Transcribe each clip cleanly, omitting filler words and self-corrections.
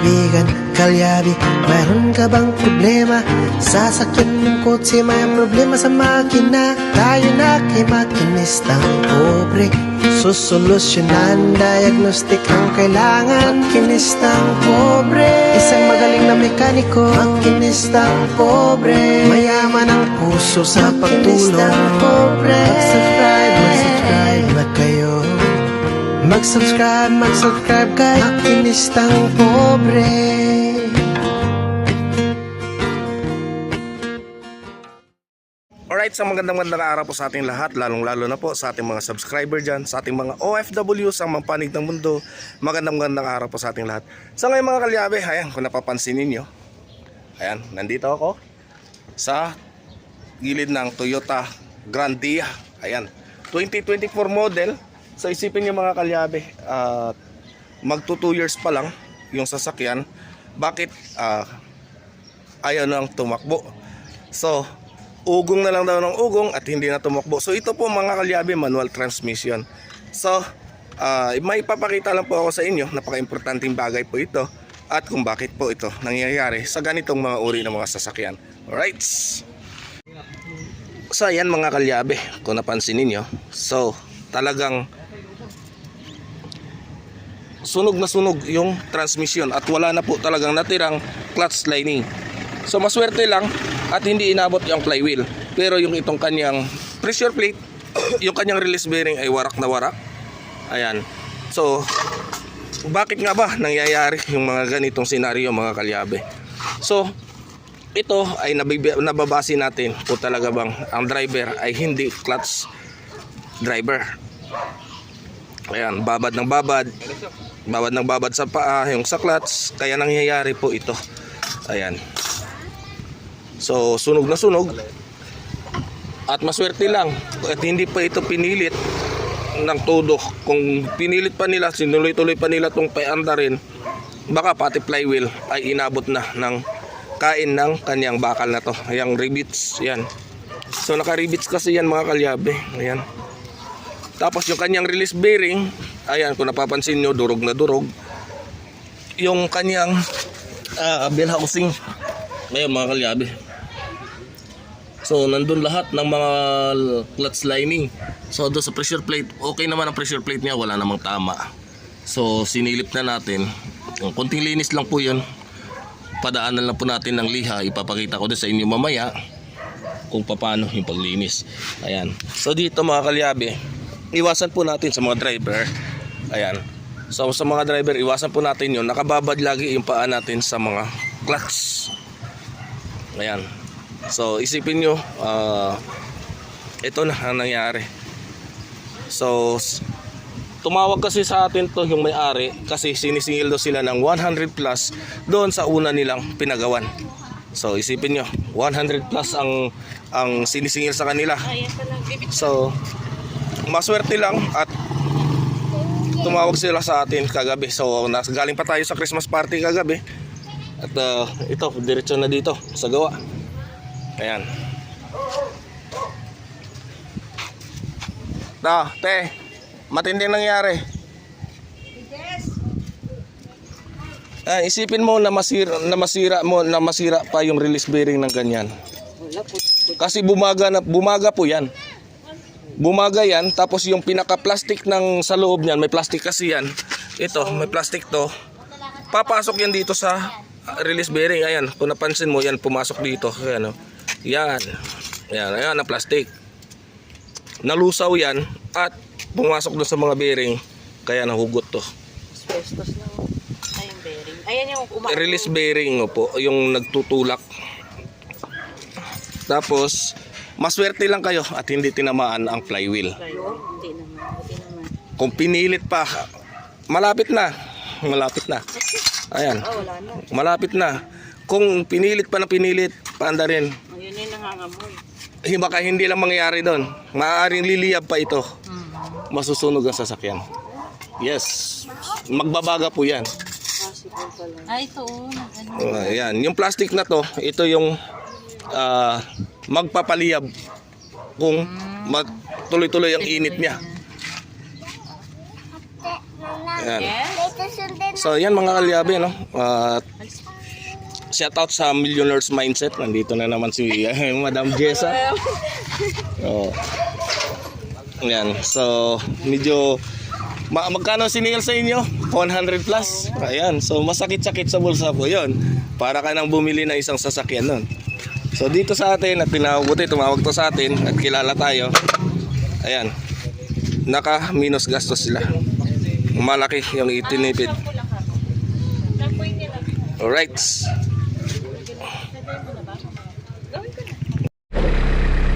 kaibigan, kalyabi, mayroon ka bang problema? Sasakyan ng kotse, may problema sa makina. Tayo na kay makinistang pobre, susolusyonan, diagnostic ang kailangan. Makinistang pobre, isang magaling na mekaniko. Makinistang pobre, mayaman ang puso sa pagtulong. Mag-subscribe na kayo. Mag-subscribe kay Makinistang Pobre. Alright, sa magandang araw po sa ating lahat, lalong-lalo na po sa ating mga subscriber dyan, sa ating mga OFW sa mga panig ng mundo. Magandang araw po sa ating lahat. So ngayon mga kalyabe, ayan, kung napapansin ninyo, ayan, nandito ako sa gilid ng Toyota Grandia. Ayan, 2024 model. So isipin nyo mga kalyabe, magto 2 years pa lang yung sasakyan. Bakit ayaw nang tumakbo? So ugong na lang daw ng ugong at hindi na tumakbo. So ito po mga kalyabe, manual transmission. So may ipapakita lang po ako sa inyo, napaka-importanting bagay po ito at kung bakit po ito nangyayari sa ganitong mga uri ng mga sasakyan. Alright, so ayan mga kalyabe, kung napansin ninyo, so talagang sunog na sunog yung transmission at wala na po talagang natirang clutch lining. So maswerte lang at hindi inabot yung flywheel, pero yung itong kanyang pressure plate, yung kanyang release bearing ay warak na warak. Ayan, so bakit nga ba nangyayari yung mga ganitong senaryo mga kalyabe? So ito ay nababase natin kung talaga bang ang driver ay hindi clutch driver. Ayan, babad ng babad sa paa, yung sa clutch, kaya nangyayari po ito. Ayan, so sunog na sunog at maswerte lang at hindi pa ito pinilit ng todo. Kung pinilit pa nila, sinuloy-tuloy pa nila itong paandarin, baka pati flywheel ay inabot na ng kain ng kanyang bakal na to, yung rivets. Yan, so naka-rivets kasi yan mga kalyabe. Ayan, tapos yung kanyang release bearing, ayan, kung napapansin nyo, durog na durog yung kanyang bell housing. Ngayon mga kalyabe, so nandun lahat ng mga clutch lining. So doon sa pressure plate, okay naman ang pressure plate niya, wala namang tama. So sinilip na natin, yung konting linis lang po yun, padaanan lang po natin ng liha. Ipapakita ko din sa inyo mamaya kung paano yung paglinis. Ayan, so dito mga kalyabe, iwasan po natin sa mga driver. Ayan, so sa mga driver, iwasan po natin yun, nakababad lagi yung paa natin sa mga clutch. Ayan, so isipin nyo, ito na ang nangyari. So tumawag kasi sa atin to yung may-ari kasi sinisingil daw sila ng 100 plus doon sa una nilang pinagawan. So isipin nyo, 100 plus ang sinisingil sa kanila. So maswerte lang at tumawag sila sa atin kagabi. So galing pa tayo sa Christmas party kagabi at ito, diretso na dito sa gawa. Ayan, te, matinding nangyari. Isipin mo na masira pa yung release bearing ng ganyan. Kasi bumaga po yan. Bumaga yan, tapos yung pinaka-plastic ng sa loob niyan, may plastic kasi yan. Ito, may plastic to. Papasok yan dito sa release bearing. Ayan, kung napansin mo, yan pumasok dito. Ayan, yan. Ayan ang plastic. Nalusaw yan at pumasok doon sa mga bearing, kaya nahugot to. Asbestos na yung bearing. Ayan yung release bearing po, yung nagtutulak. Tapos maswerte lang kayo at hindi tinamaan ang flywheel. Hindi naman. Kung pinilit pa, malapit na. Ayan, wala na. malapit na. Kung pinilit paanda rin. Ayun yung nangangamoy. Baka hindi lang mangyayari doon. Maaaring liliyab pa ito. Masusunog ang sasakyan. Yes, magbabaga po yan. Ito Ayan, yung plastic na to, ito yung magpapaliyab kung tuloy-tuloy ang init niya. Ayan. So yan mga kalyabe, no? Shout out sa Millionaires Mindset. Nandito na naman si Madam Jessa. Oh. Yan. So medyo magkano siningil sa inyo? 100 plus. Ayan. So masakit-sakit sa bulsa po 'yon. Para ka nang bumili ng isang sasakyan nun. So dito sa atin at tumawag to sa atin at kilala tayo. Ayan. Naka-minus gastos sila. Malaki yung itinipid. Alright.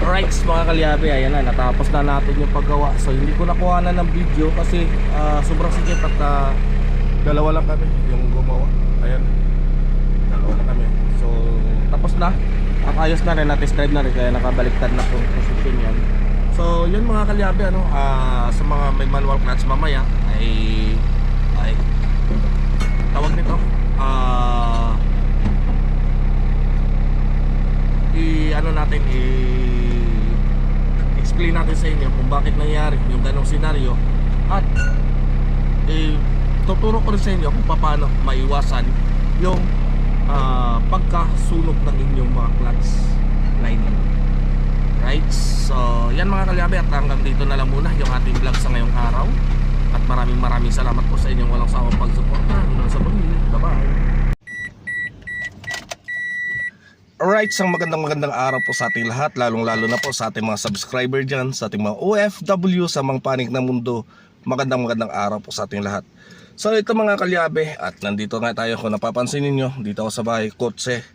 Alright mga kalyabe, ayan na, natapos na natin yung paggawa. So hindi ko nakuha na ng video kasi sobrang sikip at dalawa lang kami yung gumawa. Ayan, dalawa lang kami. So tapos na, at ayos na rin, na-test-drive na rin, kaya nakabaliktad na kung position yan. So yun mga kalyabe, ano, sa mga may manual clutch mamaya ay tawag nito, explain natin sa inyo kung bakit nangyari yung ganong senaryo, at tuturo ko rin sa inyo kung paano maiwasan yung pagkasunog ng inyong mga clutch lining. Right? So yan mga kalyabe, at hanggang dito na lang muna yung ating vlog sa ngayong araw, at maraming salamat po sa inyong walang sawang pagsuporta. Hanggang sa muli, bye bye. Alright, isang magandang araw po sa ating lahat, lalong-lalo na po sa ating mga subscriber dyan, sa ating mga OFW sa mga panig na mundo. Magandang araw po sa ating lahat. So ito mga kalyabe, at nandito nga tayo, kung napapansin ninyo, dito ako sa bahay, kotse.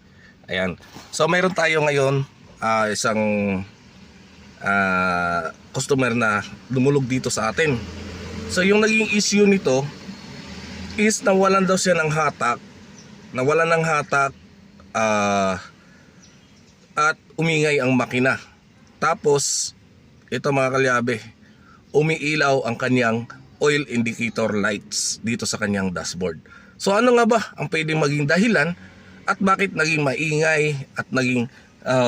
Ayan. So mayroon tayo ngayon isang customer na lumulog dito sa atin. So yung naging issue nito is nawalan daw siya ng hatak. At umingay ang makina. Tapos ito mga kalyabe, umiilaw ang kanyang oil indicator lights dito sa kanyang dashboard. So ano nga ba ang pwedeng maging dahilan at bakit naging maingay at naging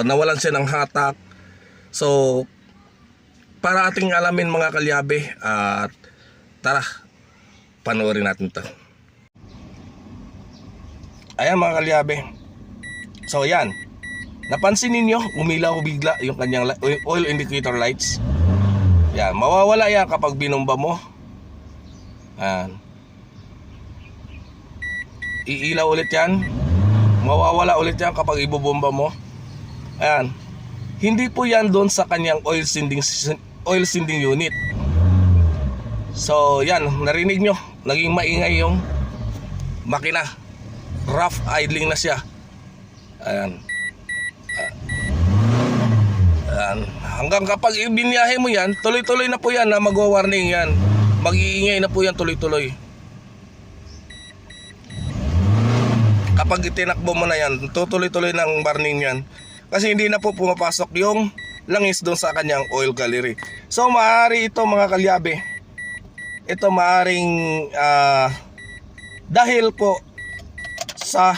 nawalan siya ng hatak? So para ating alamin mga kalyabe, at tara, panoorin natin ito. Ayan mga kalyabe. So yan, napansin ninyo, umilaw bigla yung kanyang oil indicator lights. Yan, mawawala yan kapag binomba mo. Yan. Iilaw ulit yan. Mawawala ulit yan kapag ibobomba mo. Ayan. Hindi po yan doon sa kanyang oil sending unit. So yan, narinig nyo, naging maingay yung makina. Rough idling na siya. Ayan. Hanggang kapag ibinyahe mo yan, tuloy-tuloy na po yan na magwa-warning yan. Mag-iingay na po yan tuloy-tuloy. Kapag itinakbo mo na yan, tutuloy-tuloy ng warning yan. Kasi hindi na po pumapasok yung langis doon sa kanyang oil gallery. So maaari ito mga kalyabe, ito maaring dahil po sa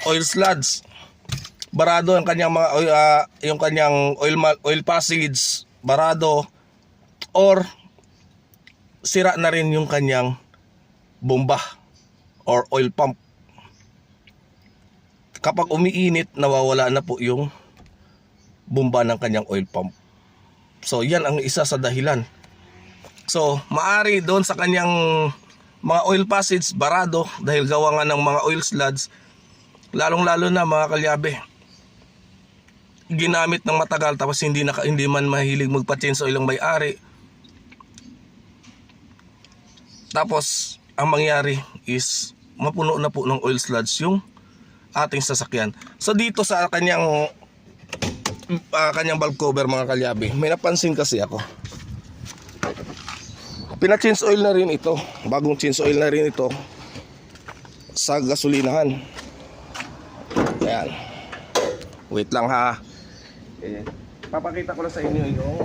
oil sludge. Barado ang kanyang mga yung kanyang oil passage, barado, or sira na rin yung kanyang bomba or oil pump. Kapag umiinit, nawawala na po yung bomba ng kanyang oil pump. So yan ang isa sa dahilan. So maari doon sa kanyang mga oil passage, barado, dahil gawa nga ng mga oil sludge, lalong-lalo na mga kalyabe, ginamit ng matagal tapos hindi man mahilig magpa-change oil ang may-ari. Tapos ang mangyari is mapuno na po ng oil sludge yung ating sasakyan. So dito sa kanyang valve cover mga kalyabe, may napansin kasi ako. Pina-change oil na rin ito, bagong change oil na rin ito sa gasolinahan. Ayan. Wait lang ha. Papakita ko lang sa inyo yung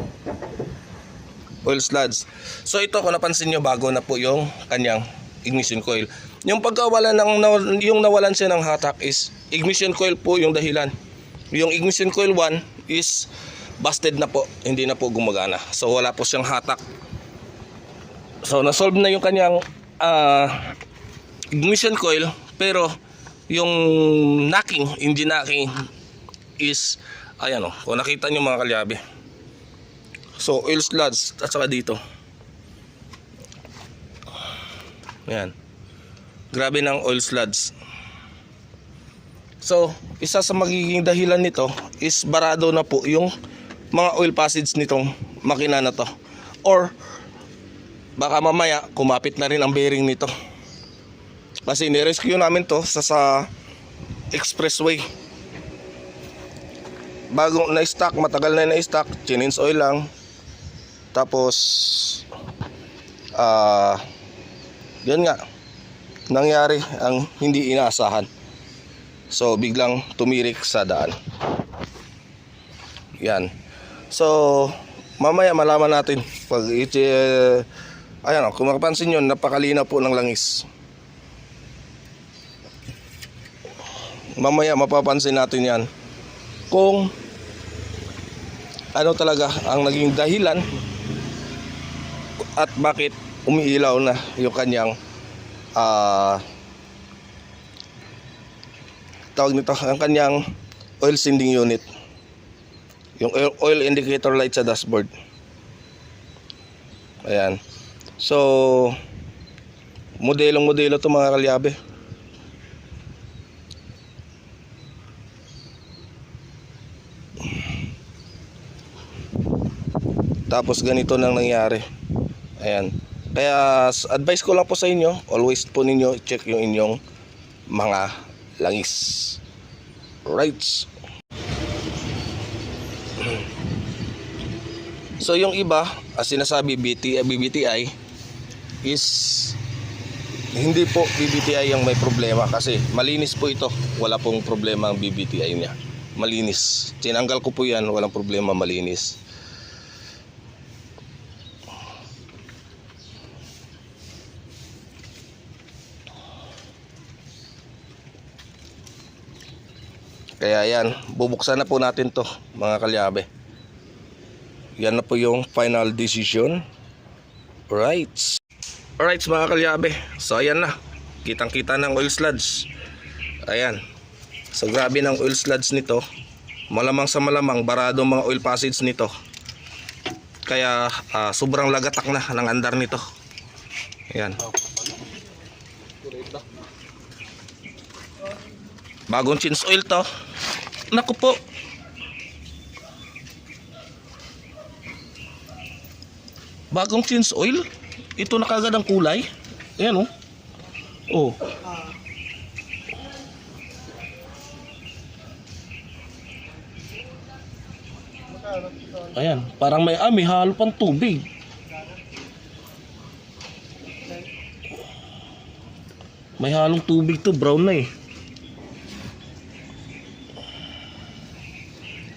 oil sludge. So ito, kung napansin nyo, bago na po yung kanyang ignition coil. Yung pagkawala yung nawalan siya ng hatak is ignition coil po yung dahilan. Yung ignition coil 1 is busted na po, hindi na po gumagana. So wala po siyang hatak. So na-solve na yung kanyang ignition coil, pero yung knocking, engine knocking is ayan o, kung nakita nyo mga kalyabe. So oil sludge at saka dito. Ayan. Grabe ng oil sludge. So isa sa magiging dahilan nito is barado na po yung mga oil passage nitong makina na to, or baka mamaya kumapit na rin ang bearing nito. Kasi ni-rescue namin to sa expressway. Bago na-stock, matagal na na-stock, change oil lang. Tapos yun nga, nangyari ang hindi inaasahan. So biglang tumirik sa daan. Yan. So mamaya malaman natin pag ayan o, kung makapansin nyo, napakalina po ng langis. Mamaya mapapansin natin yan kung ano talaga ang naging dahilan at bakit umiilaw na yung kanyang tawag nito, ang kanyang oil sending unit, yung oil indicator light sa dashboard. Ayan. So modelo to mga kalyabe. Tapos ganito nang nangyari. Ayan. Kaya advice ko lang po sa inyo, always po ninyo check yung inyong mga langis. Right. So yung iba, as sinasabi BBTI is hindi po BBTI ang may problema, kasi malinis po ito. Wala pong problema ang BBTI niya. Malinis. Tinanggal ko po yan, walang problema, malinis. Kaya yan, bubuksan na po natin to mga kalyabe. Yan na po yung final decision. Alright. Alright mga kalyabe. So ayan na, kitang kita ng oil sludge. Ayan. So grabe ng oil sludge nito. Malamang sa malamang barado mga oil passage nito. Kaya sobrang lagatak na ng andar nito. Ayan. Bagong change oil to. Naku po. Bagong change oil. Ito na kagad ang kulay. Ayan oh. Oh. Ayan, parang may halo pang tubig. May halong tubig to, brown na eh.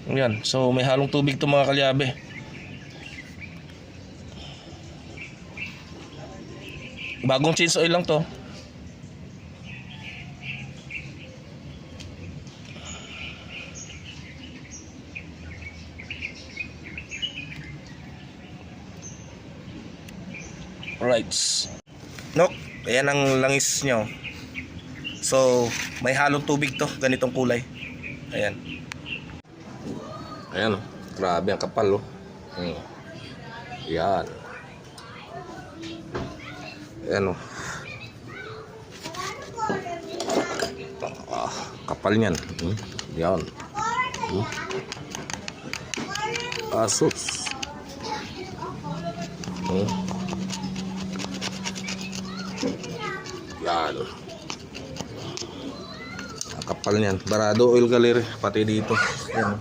Ayan, so may halong tubig to mga kalyabe. Bagong change oil lang to. Alright. Nok, ayan ang langis nyo. So may halong tubig to, ganitong kulay. Ayan. Ayan oh, grabe ang kapal oh. Yan. Ayan oh. Kapal niyan. Yan. Asus. Yan. Ang kapal niyan. Barado oil gallery pati dito. Ayan.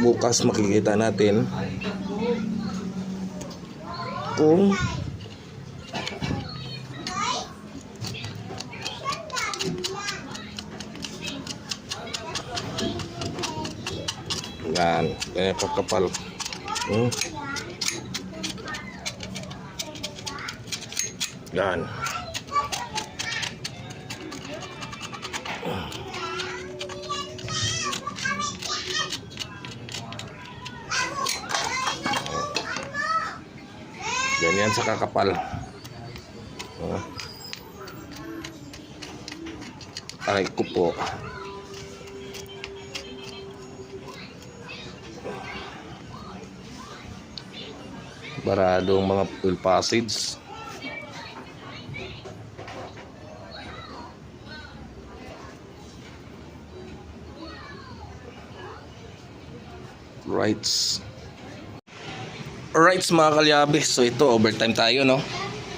Bukas makikita natin kung yan, ganyan pagkapal. Yan. Ganyan sa kakapal. Aray ko po. Baradong mga oil passage. Rights. Rights mga kalyabe. So ito overtime tayo, no?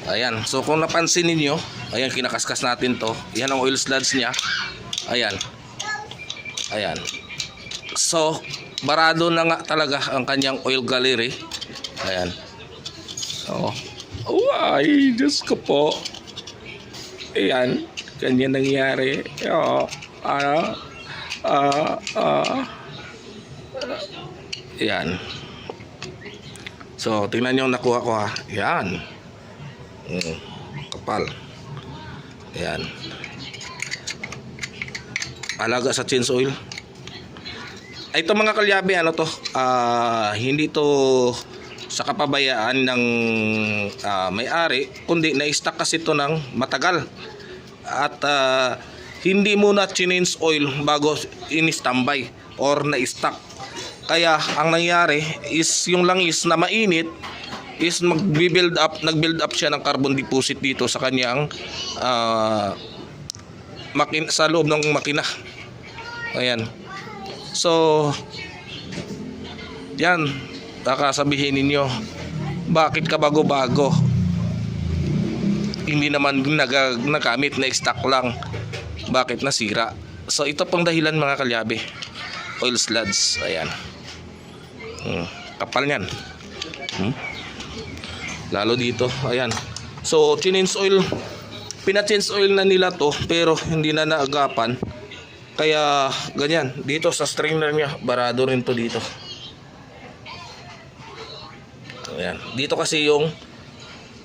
Ayan. So kung napansin niyo, ayan, kinakaskas natin to. Yan ang oil sludge niya. Ayan. Ayan. So barado na nga talaga ang kanyang oil gallery. Ayan. Oh. Ay, Diyos ko po. Ayan. Ganyan nangyari. Oh. Ayan. So, tingnan nyo nakuha ko ha. Ayan. Kapal. Ayan. Alaga sa change oil. Ito mga kalyabe, ano to? Hindi to sa kapabayaan ng may-ari, kundi na-stock kasi ito ng matagal. At hindi muna change oil bago in-standby or na-stock. Kaya ang nangyari is yung langis na mainit is nag-build up siya ng carbon deposit dito sa kanyang sa loob ng makina. Ayan. So yan, baka sabihin ninyo, bakit ka bago-bago? Hindi naman nagamit, na stock lang. Bakit nasira? So ito pang dahilan mga kalyabe. Oil sludge. Ayan. Kapal niyan. Lalo dito. Ayan. So change oil, pina-change oil na nila to pero hindi na naagapan. Kaya ganyan. Dito sa strainer niya, barado rin to dito. Ayan. Dito kasi yung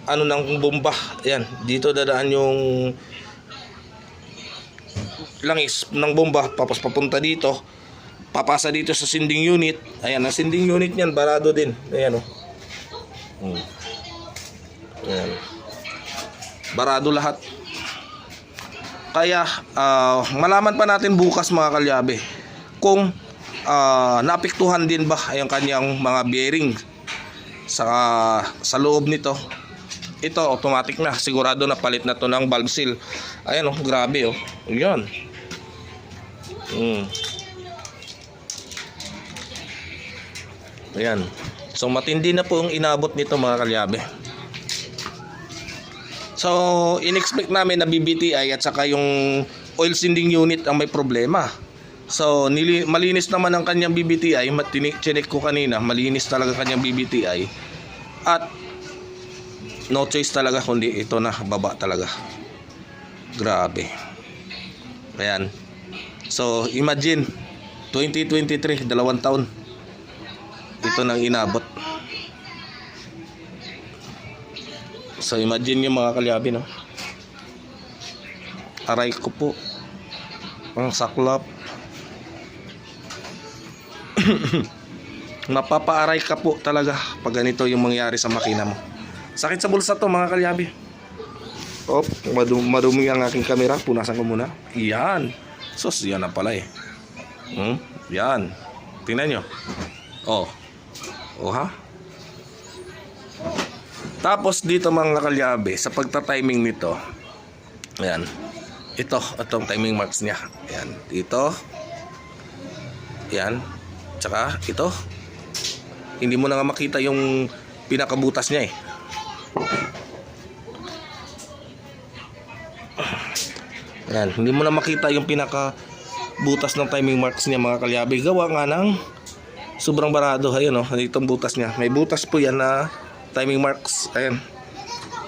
ano ng bomba. Ayan. Dito dadaan yung langis ng bomba, tapos papunta dito, papasa dito sa sending unit. Ayan, ang sending unit niyan barado din. Ayan, oh. Ayan. Barado lahat. Kaya malaman pa natin bukas mga kalyabe kung naapektuhan din ba yung kanyang mga bearing sa loob nito. Ito automatic na, sigurado na palit na to ng valve seal. Ayan, oh, grabe, oh. Ayan. Ayan. So matindi na po ang inabot nito mga kalyabe. So in-expect namin na BBTI at saka yung oil sending unit ang may problema. So malinis naman ang kanyang BBTI. Chinek ko kanina, malinis talaga kanyang BBTI. At no choice talaga kundi ito na, baba talaga. Grabe. Ayan. So imagine 2023, 2 taon ito nang inabot. So imagine yung mga kalyabe, no? Aray ko po, ang saklap. Mapapaaray ka po talaga pag ganito yung mangyari sa makina mo. Sakit sa bulsa to mga kalyabe. Oh, madumi ang aking camera. Punasan ko muna. Yan. Sos, yan na pala eh. Yan. Tingnan nyo. Oh. Oh ha. Tapos dito mga kalyabe, sa pagta-timing nito. Ayan. Itong timing marks niya. Ayan. Dito. Ayan. Tsaka ito. Hindi mo na nga makita yung pinakabutas niya eh. Ayan, hindi mo na makita yung pinaka butas ng timing marks niya mga kalyabe. Gawa nga ng sobrang barado. Ayan, oh, itong butas niya. May butas po yan na timing marks. Ayan.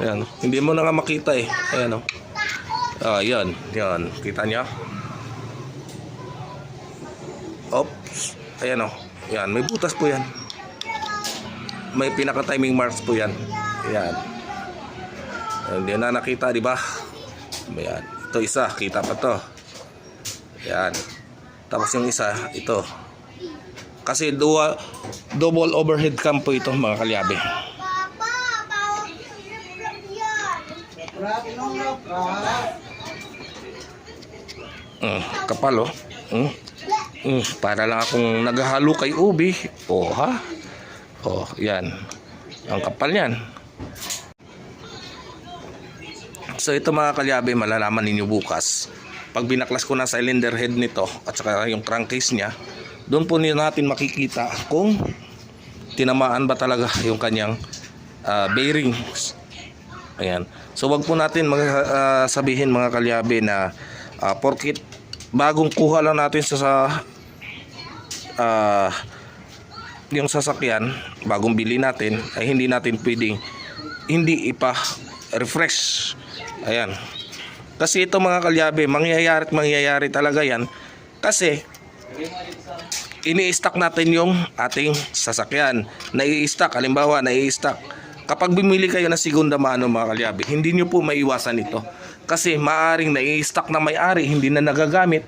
Ayan, hindi mo na nga makita eh. Ayan, oh. Ayan, yan. Kita niya? Oops. Ayan, oh. Ayan, may butas po yan. May pinaka timing marks po yan. Ayan. Hindi na nakita, di ba? Ayan. Ito isa, kita pa to. Ayan. Tapos yung isa, ito. Kasi double overhead cam po ito mga kalyabe. Kapal oh. Para lang akong naghahalo kay ubi. Oh ha. Oh, yan. Ang kapal niyan. So ito mga kalyabe, malalaman ninyo bukas. Pag binaklas ko na cylinder head nito at saka yung crankcase niya, doon po natin makikita kung tinamaan ba talaga yung kanyang bearings. Ayan. So wag po natin sabihin mga kalyabe na porkit bagong kuha lang natin sa yung sasakyan, bagong bili natin, ay hindi natin pwedeng hindi ipa-refresh. Ayan. Kasi ito mga kalyabe, mangyayari talaga yan kasi ini-stock natin yung ating sasakyan. Nai-stock, halimbawa nai-stock. Kapag bumili kayo ng segunda mano mga kalyabe, hindi nyo po maiwasan ito. Kasi maaring nai-stock na may-ari, hindi na nagagamit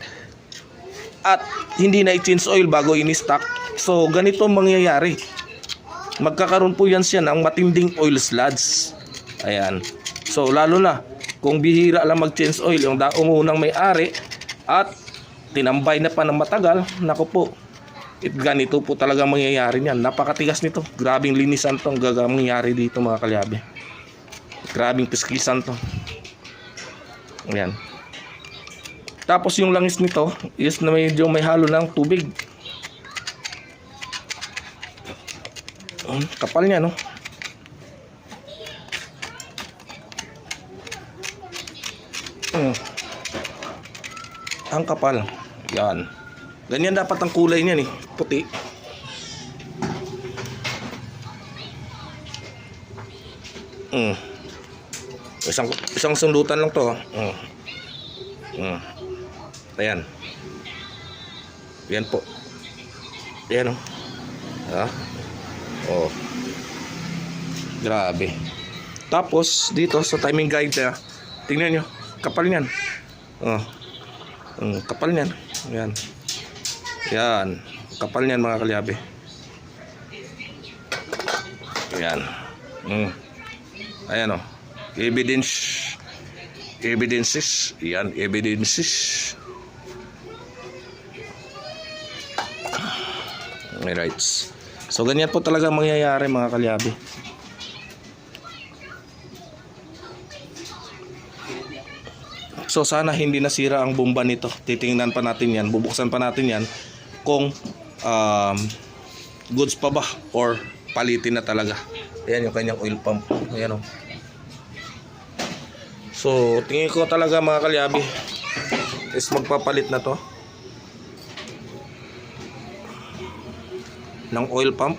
at hindi na i-change oil bago in-stock. So ganito mangyayari. Magkakaroon po yan siya ng matinding oil sludge. Ayan. So lalo na kung bihira lang mag-change oil yung unang may-ari at tinambay na pa ng matagal, naku po, ganito po talaga mangyayari niyan. Napakatigas nito. Grabing linisan to ang mangyayari dito mga kalyabe. Grabing piskisan to. Ayan. Tapos yung langis nito is na medyo may halo ng tubig. Kapal niya no. Ang kapal. Yan. Ganyan dapat ang kulay niyan eh. Puti. Isang sundutan lang to. Ayan. Yan po. Ayan o. Oh. Grabe. Tapos dito sa timing guide na, tingnan nyo. Kapal niyan. Kapal niyan. Ayan. Yan. Kapal niyan mga kalyabe. Ayan. Ayan o. Evidences. Yan. Evidences. Alright. So ganyan po talaga mangyayari mga kalyabe. So sana hindi nasira ang bomba nito. Titingnan pa natin yan. Bubuksan pa natin yan kung goods pa ba or palitin na talaga. Ayan yung kanyang oil pump. Ayan o. So tingin ko talaga mga kalyabe is magpapalit na to ng oil pump,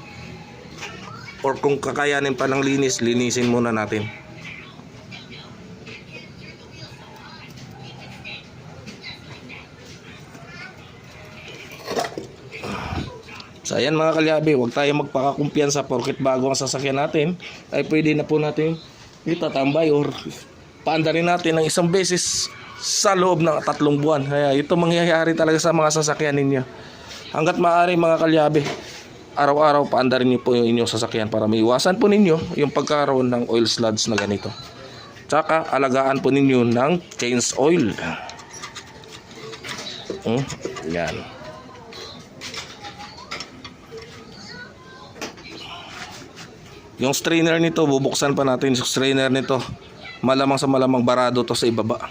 or kung kakayanin pa ng linisin muna natin. So ayan mga kalyabe, huwag tayo magpakakumpiyansa porket bago ang sasakyan natin ay pwede na po natin itatambay or paandarin natin ng isang beses sa loob ng 3 buwan. Kaya ito mangyayari talaga sa mga sasakyan ninyo. Hanggat maaari mga kalyabe, araw-araw paandarin niyo po yung inyong sasakyan para maiwasan po ninyo yung pagkakaroon ng oil sludge na ganito. Tsaka alagaan po ninyo ng change oil. Yan. Yung strainer nito, bubuksan pa natin yung strainer nito. Malamang sa malamang barado to sa ibaba.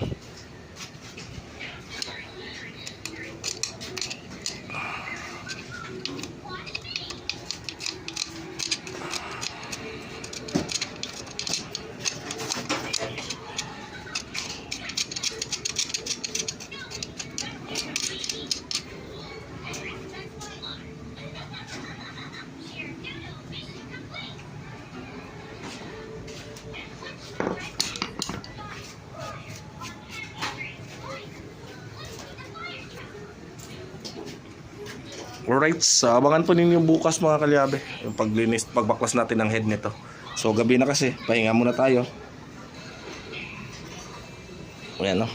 Alright, so abangan po ninyo bukas mga kalyabe yung pagbaklas natin ng head nito. So gabi na kasi, pahinga muna tayo. Ayan no.